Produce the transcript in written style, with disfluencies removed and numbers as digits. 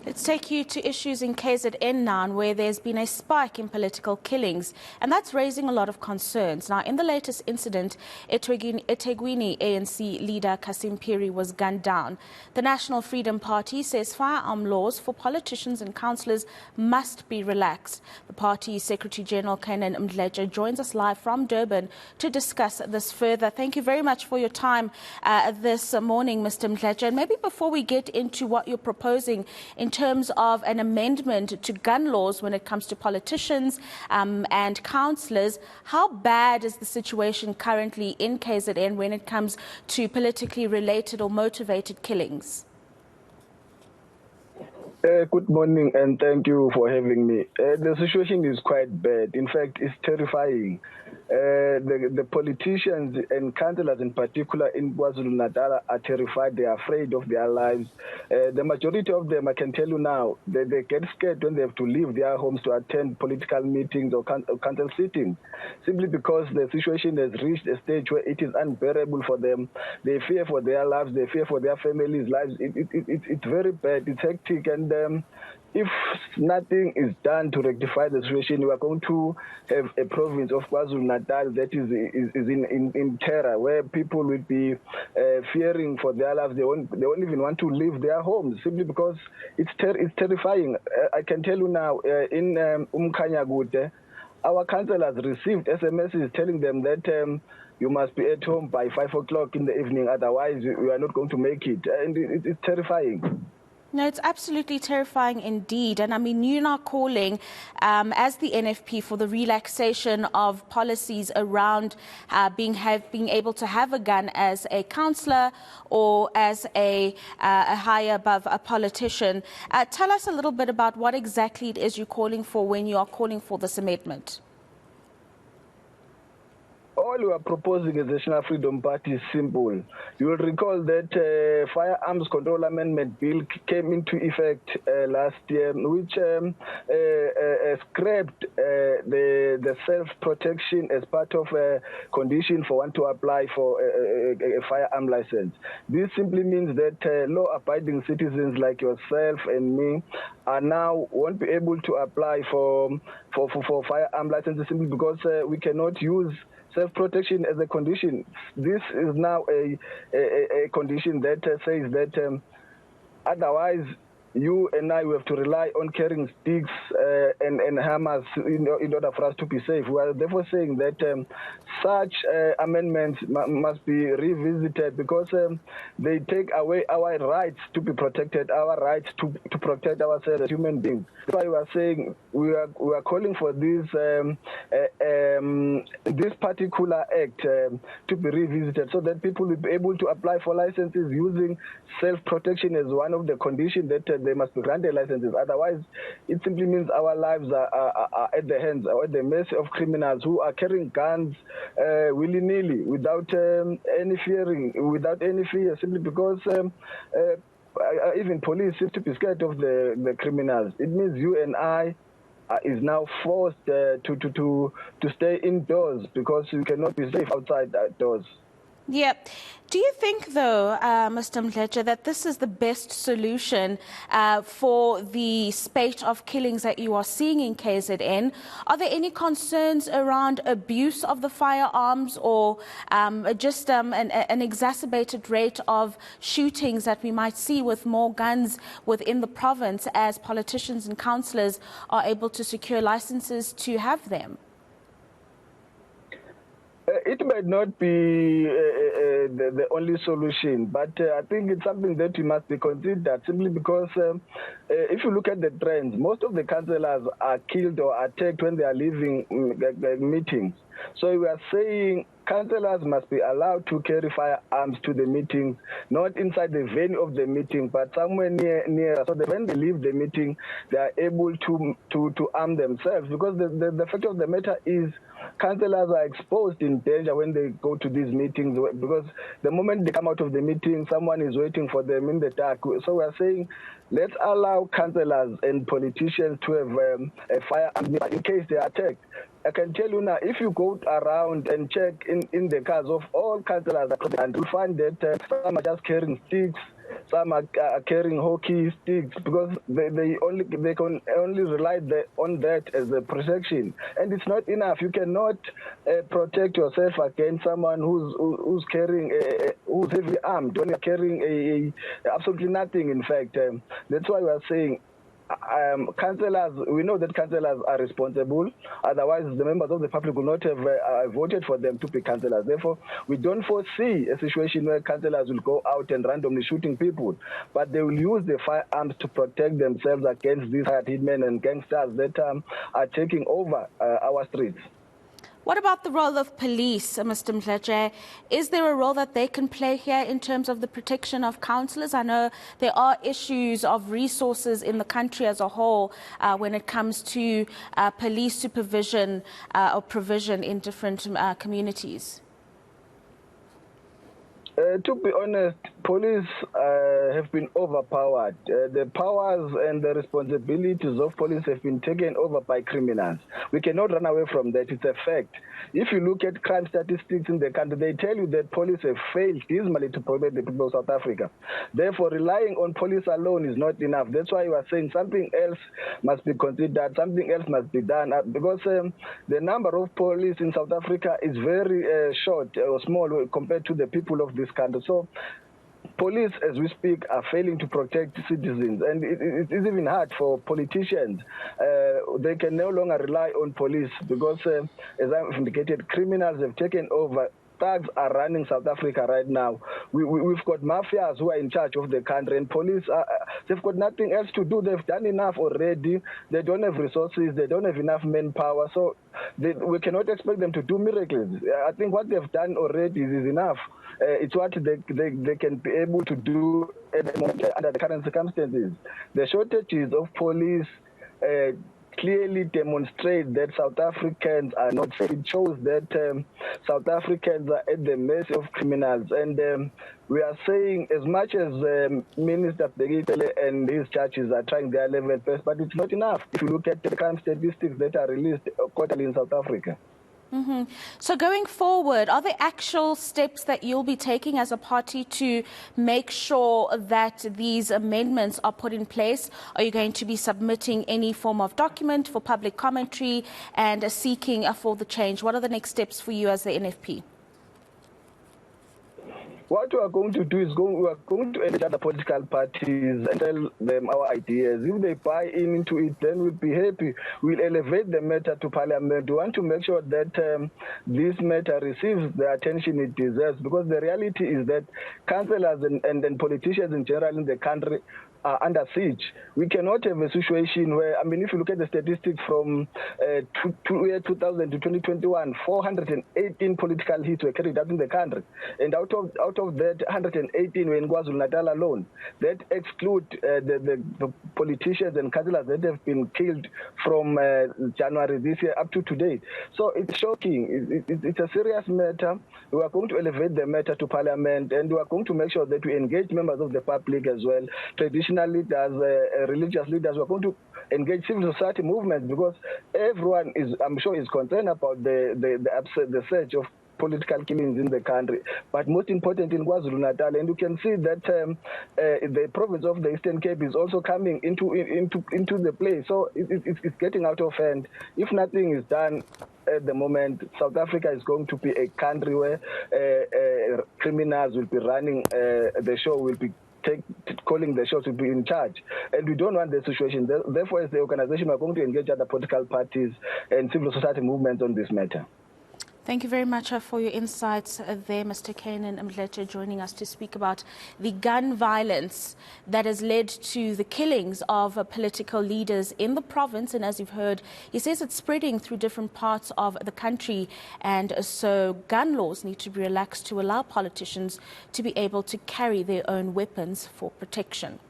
Let's take you to issues in KZN now, where there's been a spike in political killings, and that's raising a lot of concerns. Now, in the latest incident, eThekwini ANC leader Cassim Phiri was gunned down. The National Freedom Party says firearm laws for politicians and councillors must be relaxed. The party's Secretary General Canaan Mdletshe joins us live from Durban to discuss this further. Thank you very much for your time this morning, Mr. Mdletshe. And maybe before we get into what you're proposing in terms of an amendment to gun laws when it comes to politicians and councillors, how bad is the situation currently in KZN when it comes to politically related or motivated killings? Good morning and thank you for having me. The situation is quite bad. In fact, it's terrifying. The politicians and councillors in particular in KwaZulu-Natal are terrified. They are afraid of their lives. The majority of them, I can tell you now, they get scared when they have to leave their homes to attend political meetings or council sittings, simply because the situation has reached a stage where it is unbearable for them. They fear for their lives. They fear for their families' lives. It's very bad. It's hectic. And if nothing is done to rectify the situation, we are going to have a province of KwaZulu-Natal that is in terror, where people will be fearing for their lives. They won't even want to leave their homes, simply because it's terrifying. I can tell you now, in Umkhanyakude, our councillors received SMSs telling them that you must be at home by 5 o'clock in the evening, otherwise we are not going to make it. And it's terrifying. No, it's absolutely terrifying indeed. And I mean, you're now calling, as the NFP, for the relaxation of policies around being able to have a gun as a councillor or as a higher above a politician. Tell us a little bit about what exactly it is you're calling for when you are calling for this amendment. All we are proposing as the National Freedom Party is simple. You will recall that Firearms Control Amendment Bill came into effect last year, which scrapped the self-protection as part of a condition for one to apply for a firearm license. This simply means that law-abiding citizens like yourself and me are now won't be able to apply for firearm licenses simply because we cannot use self-protection as a condition. This is now a condition that says that otherwise you and I will have to rely on carrying sticks and hammers in order for us to be safe. We are therefore saying that such amendments must be revisited because they take away our rights to be protected, our rights to protect ourselves as human beings. That's why we are saying we are calling for this this particular act to be revisited so that people will be able to apply for licenses using self-protection as one of the conditions that they must be granted licenses. Otherwise, it simply means our lives are at the hands or at the mercy of criminals who are carrying guns willy-nilly, without any fear, simply because even police seem to be scared of the criminals. It means you and I is now forced to stay indoors because you cannot be safe outside doors. Yeah. Do you think, though, Mr. Mdletshe, that this is the best solution for the spate of killings that you are seeing in KZN? Are there any concerns around abuse of the firearms or just an exacerbated rate of shootings that we might see with more guns within the province as politicians and councillors are able to secure licenses to have them? It might not be the only solution, but I think it's something that we must be considered, simply because if you look at the trends, most of the councillors are killed or attacked when they are leaving meetings. So we are saying councillors must be allowed to carry firearms to the meeting, not inside the venue of the meeting, but somewhere near, so that when they leave the meeting, they are able to arm themselves. Because the fact of the matter is, councillors are exposed in danger when they go to these meetings, because the moment they come out of the meeting, someone is waiting for them in the dark. So we are saying, let's allow councillors and politicians to have a firearm in case they are attacked. I can tell you now, if you go around and check in the cars of all councillors, and you'll find that some are just carrying sticks, Some are carrying hockey sticks because they can only rely on that as a protection, and it's not enough. You cannot protect yourself against someone who's carrying who's heavily armed when you're carrying absolutely nothing. In fact, that's why we are saying. Councillors, we know that councillors are responsible. Otherwise, the members of the public will not have voted for them to be councillors. Therefore, we don't foresee a situation where councillors will go out and randomly shooting people, but they will use the firearms to protect themselves against these hired hitmen and gangsters that are taking over our streets. What about the role of police, Mr. Mdletshe? Is there a role that they can play here in terms of the protection of councillors? I know there are issues of resources in the country as a whole when it comes to police supervision or provision in different communities. To be honest, police have been overpowered. The powers and the responsibilities of police have been taken over by criminals. We cannot run away from that. It's a fact. If you look at crime statistics in the country, they tell you that police have failed dismally to protect the people of South Africa. Therefore, relying on police alone is not enough. That's why we are saying something else must be considered, something else must be done, because the number of police in South Africa is very short or small compared to the people of this country. So police, as we speak, are failing to protect citizens, and it is even hard for politicians. They can no longer rely on police because, as I've indicated, criminals have taken over. Thugs are running South Africa right now. We've got mafias who are in charge of the country, and police, they've got nothing else to do. They've done enough already. They don't have resources. They don't have enough manpower. So we cannot expect them to do miracles. I think what they've done already is enough. It's what they can be able to do at the moment under the current circumstances. The shortages of police clearly demonstrate that South Africans are not safe. It shows that South Africans are at the mercy of criminals. And we are saying, as much as Minister Begitele and his churches are trying their level best, but it's not enough if you look at the crime statistics that are released quarterly in South Africa. Mm-hmm. So going forward, are there actual steps that you'll be taking as a party to make sure that these amendments are put in place? Are you going to be submitting any form of document for public commentary and seeking for the change? What are the next steps for you as the NFP? What we are going to do is we are going to engage other political parties and tell them our ideas. If they buy into it, then we'll be happy. We'll elevate the matter to Parliament. We want to make sure that this matter receives the attention it deserves, because the reality is that councillors and politicians in general in the country are under siege. We cannot have a situation where, I mean, if you look at the statistics from 2000 to 2021, 418 political hits were carried out in the country. And out of that, 118 were in KwaZulu-Natal alone. That exclude the politicians and councillors that have been killed from January this year up to today. So it's shocking. It's a serious matter. We are going to elevate the matter to Parliament, and we are going to make sure that we engage members of the public as well, traditional leaders, religious leaders. We're going to engage civil society movements, because everyone is, I'm sure, is concerned about the surge of political killings in the country, but most important in KwaZulu-Natal. And you can see that the province of the Eastern Cape is also coming into the play. So it's getting out of hand. If nothing is done at the moment, South Africa is going to be a country where criminals will be running the show, will be calling the shots, to be in charge. And we don't want the situation. Therefore, as the organization, we're going to engage other political parties and civil society movements on this matter. Thank you very much for your insights there, Mr. Canaan Mdletshe, joining us to speak about the gun violence that has led to the killings of political leaders in the province. And as you've heard, he says it's spreading through different parts of the country. And so gun laws need to be relaxed to allow politicians to be able to carry their own weapons for protection.